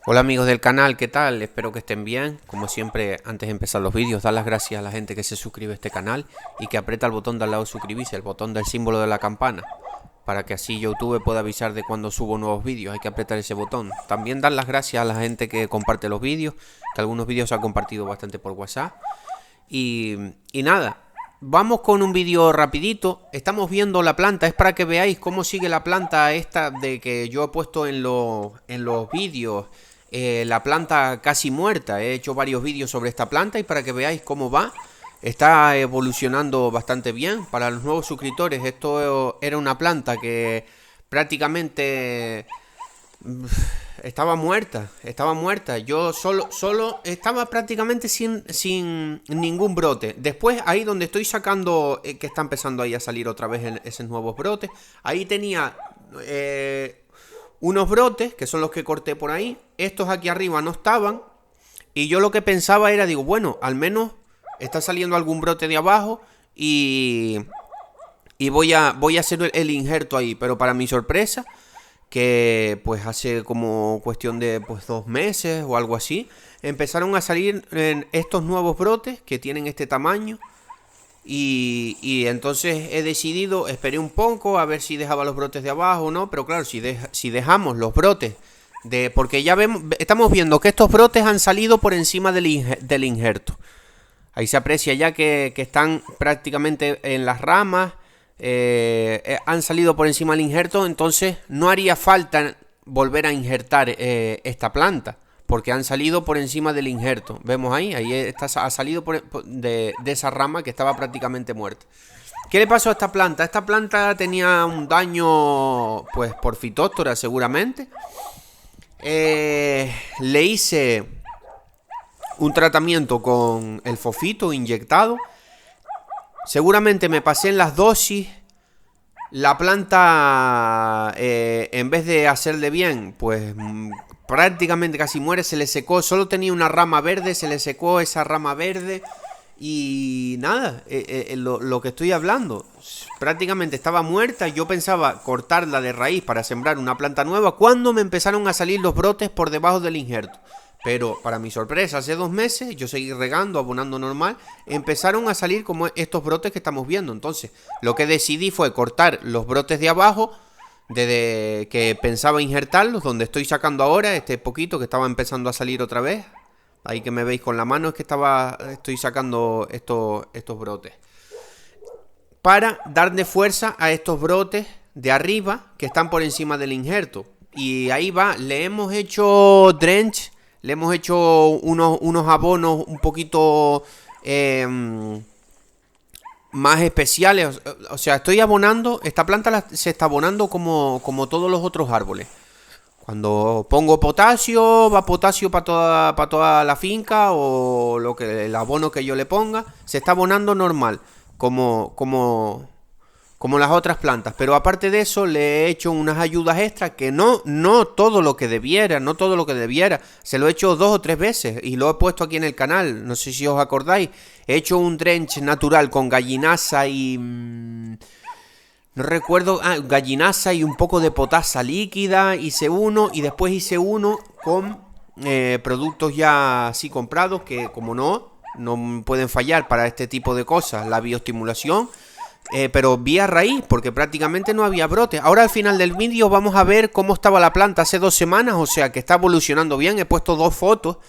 Hola amigos del canal, ¿qué tal? Espero que estén bien. Como siempre, antes de empezar los vídeos, dar las gracias a la gente que se suscribe a este canal y que aprieta el botón de al lado de suscribirse, el botón del símbolo de la campana, para que así YouTube pueda avisar de cuando subo nuevos vídeos. Hay que apretar ese botón. También dar las gracias a la gente que comparte los vídeos, que algunos vídeos se han compartido bastante por WhatsApp. Y nada, vamos con un vídeo rapidito. Estamos viendo la planta, es para que veáis cómo sigue la planta esta de que yo he puesto en los vídeos. La planta casi muerta. He hecho varios vídeos sobre esta planta y para que veáis cómo va. Está evolucionando bastante bien. Para los nuevos suscriptores, esto era una planta que prácticamente estaba muerta. Estaba muerta. Yo solo estaba prácticamente sin ningún brote. Después, ahí donde estoy sacando, que está empezando ahí a salir otra vez esos nuevos brotes, ahí tenía unos brotes, que son los que corté por ahí. Estos aquí arriba no estaban. Y yo lo que pensaba era, digo, bueno, al menos está saliendo algún brote de abajo. Y voy a hacer el injerto ahí. Pero para mi sorpresa, que pues hace como cuestión de pues 2 meses o algo así, empezaron a salir estos nuevos brotes que tienen este tamaño. Y entonces he decidido, esperé un poco a ver si dejaba los brotes de abajo o no. Pero claro, si dejamos los brotes porque ya estamos viendo que estos brotes han salido por encima del injerto. Ahí se aprecia ya que están prácticamente en las ramas. Han salido por encima del injerto. Entonces no haría falta volver a injertar esta planta, porque han salido por encima del injerto. Vemos ahí ha salido de esa rama que estaba prácticamente muerta. ¿Qué le pasó a esta planta? Esta planta tenía un daño pues por fitóctora seguramente. Le hice un tratamiento con el fosfito inyectado. Seguramente me pasé en las dosis. La planta, en vez de hacerle bien, pues prácticamente casi muere. Se le secó, solo tenía una rama verde, se le secó esa rama verde. Y nada, lo que estoy hablando, prácticamente estaba muerta. Yo pensaba cortarla de raíz para sembrar una planta nueva, cuando me empezaron a salir los brotes por debajo del injerto. Pero para mi sorpresa, hace 2 meses, yo seguí regando, abonando normal, empezaron a salir como estos brotes que estamos viendo. Entonces, lo que decidí fue cortar los brotes de abajo, desde que pensaba injertarlos, donde estoy sacando ahora, este poquito que estaba empezando a salir otra vez. Ahí que me veis con la mano es que estoy sacando estos brotes. Para darle fuerza a estos brotes de arriba que están por encima del injerto. Y ahí va, le hemos hecho drench. Le hemos hecho unos abonos un poquito más especiales. O sea, estoy abonando. Esta planta se está abonando como todos los otros árboles. Cuando pongo potasio, va potasio para toda la finca, o el abono que yo le ponga. Se está abonando normal, como las otras plantas. Pero aparte de eso, le he hecho unas ayudas extras que no todo lo que debiera, Se lo he hecho 2 o 3 veces y lo he puesto aquí en el canal. No sé si os acordáis. He hecho un drench natural con gallinaza y no recuerdo, gallinaza y un poco de potasa líquida. Hice uno y después hice uno con productos ya así comprados, que como no pueden fallar para este tipo de cosas, la bioestimulación. Pero vía raíz, porque prácticamente no había brote. Ahora al final del vídeo vamos a ver cómo estaba la planta hace 2 semanas. O sea que está evolucionando bien. He puesto 2 fotos,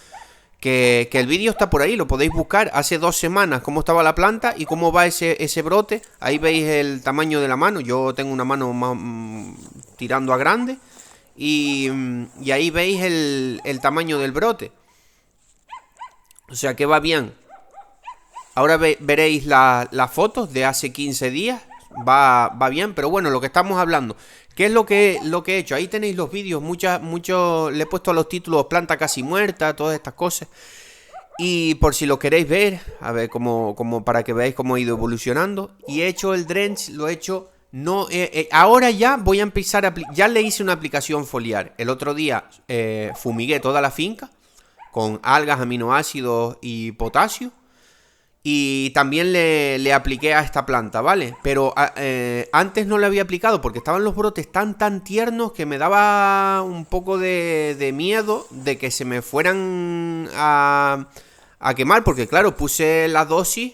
que el vídeo está por ahí, lo podéis buscar. Hace 2 semanas cómo estaba la planta y cómo va ese brote. Ahí veis el tamaño de la mano. Yo tengo una mano más, tirando a grande. Y ahí veis el tamaño del brote. O sea que va bien. Ahora veréis las fotos de hace 15 días. Va bien, pero bueno, lo que estamos hablando. ¿Qué es lo que he hecho? Ahí tenéis los vídeos. Le he puesto a los títulos planta casi muerta, todas estas cosas. Y por si lo queréis ver, a ver, como para que veáis cómo he ido evolucionando. Y he hecho el drench, lo he hecho. Ahora ya voy a empezar ya le hice una aplicación foliar. El otro día fumigué toda la finca con algas, aminoácidos y potasio. Y también le apliqué a esta planta, ¿vale? Pero antes no le había aplicado porque estaban los brotes tan tiernos que me daba un poco de miedo de que se me fueran a quemar. Porque claro, puse la dosis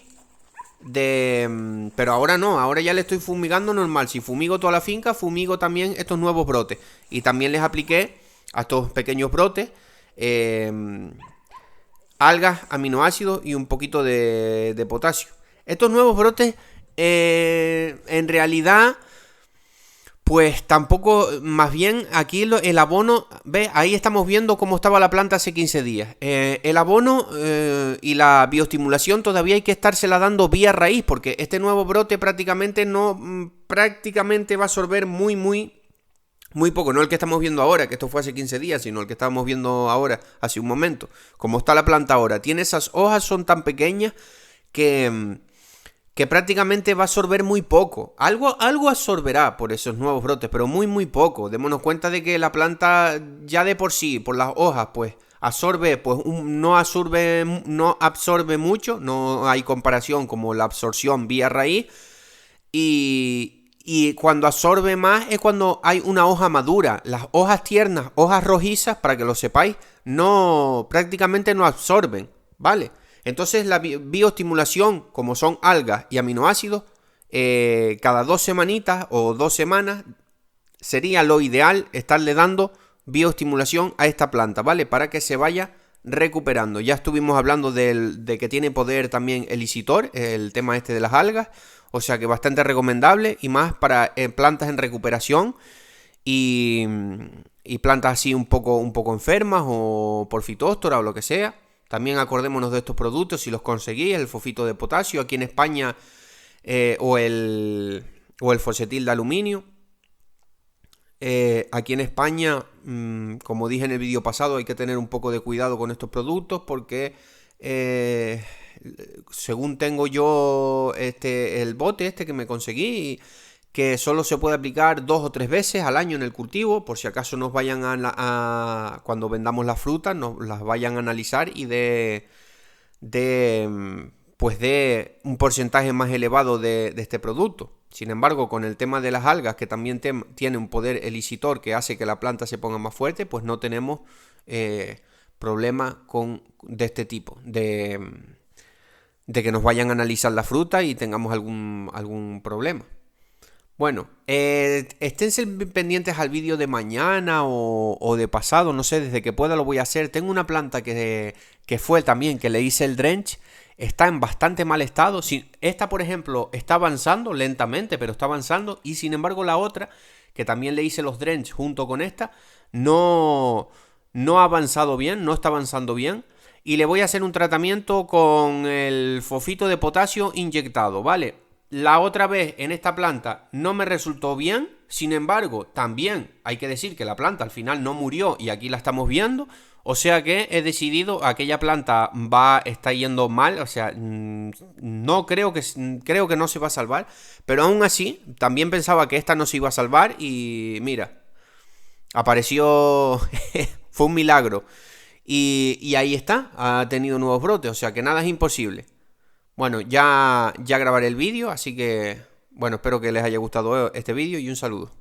pero ahora no, ahora ya le estoy fumigando normal. Si fumigo toda la finca, fumigo también estos nuevos brotes. Y también les apliqué a estos pequeños brotes algas, aminoácidos y un poquito de potasio. Estos nuevos brotes, en realidad, pues tampoco, más bien aquí el abono, ¿ves? Ahí estamos viendo cómo estaba la planta hace 15 días. El abono y la bioestimulación todavía hay que estársela dando vía raíz, porque este nuevo brote prácticamente va a absorber muy poco, no el que estamos viendo ahora, que esto fue hace 15 días, sino el que estábamos viendo ahora, hace un momento. Como está la planta ahora, tiene esas hojas, son tan pequeñas que prácticamente va a absorber muy poco. Algo absorberá por esos nuevos brotes, pero muy poco. Démonos cuenta de que la planta ya de por sí, por las hojas, pues absorbe, pues no absorbe mucho, no hay comparación como la absorción vía raíz. Y cuando absorbe más es cuando hay una hoja madura. Las hojas tiernas, hojas rojizas, para que lo sepáis, prácticamente no absorben, ¿vale? Entonces la bioestimulación, como son algas y aminoácidos, cada 2 semanitas o 2 semanas sería lo ideal estarle dando bioestimulación a esta planta, ¿vale? Para que se vaya recuperando. Ya estuvimos hablando de que tiene poder también el licitor, el tema este de las algas. O sea que bastante recomendable y más para plantas en recuperación y plantas así un poco enfermas o por fitóstora o lo que sea. También acordémonos de estos productos si los conseguís, el fosfito de potasio aquí en España o el fosfetil de aluminio. Aquí en España, como dije en el vídeo pasado, hay que tener un poco de cuidado con estos productos porque según tengo yo el bote que me conseguí, que solo se puede aplicar 2 o 3 veces al año en el cultivo, por si acaso nos vayan cuando vendamos las frutas, nos las vayan a analizar y de un porcentaje más elevado de este producto. Sin embargo, con el tema de las algas, que también tiene un poder elicitor que hace que la planta se ponga más fuerte, pues no tenemos problemas de este tipo, de que nos vayan a analizar la fruta y tengamos algún problema. Bueno, esténse pendientes al vídeo de mañana o de pasado, no sé, desde que pueda lo voy a hacer. Tengo una planta que fue también, que le hice el drench, está en bastante mal estado. Esta, por ejemplo, está avanzando lentamente, pero está avanzando. Y sin embargo la otra, que también le hice los drench junto con esta, no ha avanzado bien, no está avanzando bien. Y le voy a hacer un tratamiento con el fosfito de potasio inyectado, ¿vale? La otra vez en esta planta no me resultó bien, sin embargo, también hay que decir que la planta al final no murió y aquí la estamos viendo, o sea que he decidido, aquella planta está yendo mal, o sea, no creo que no se va a salvar, pero aún así, también pensaba que esta no se iba a salvar y mira, apareció, fue un milagro. Y ahí está, ha tenido nuevos brotes, o sea que nada es imposible. Bueno, ya grabaré el vídeo, así que, bueno, espero que les haya gustado este vídeo y un saludo.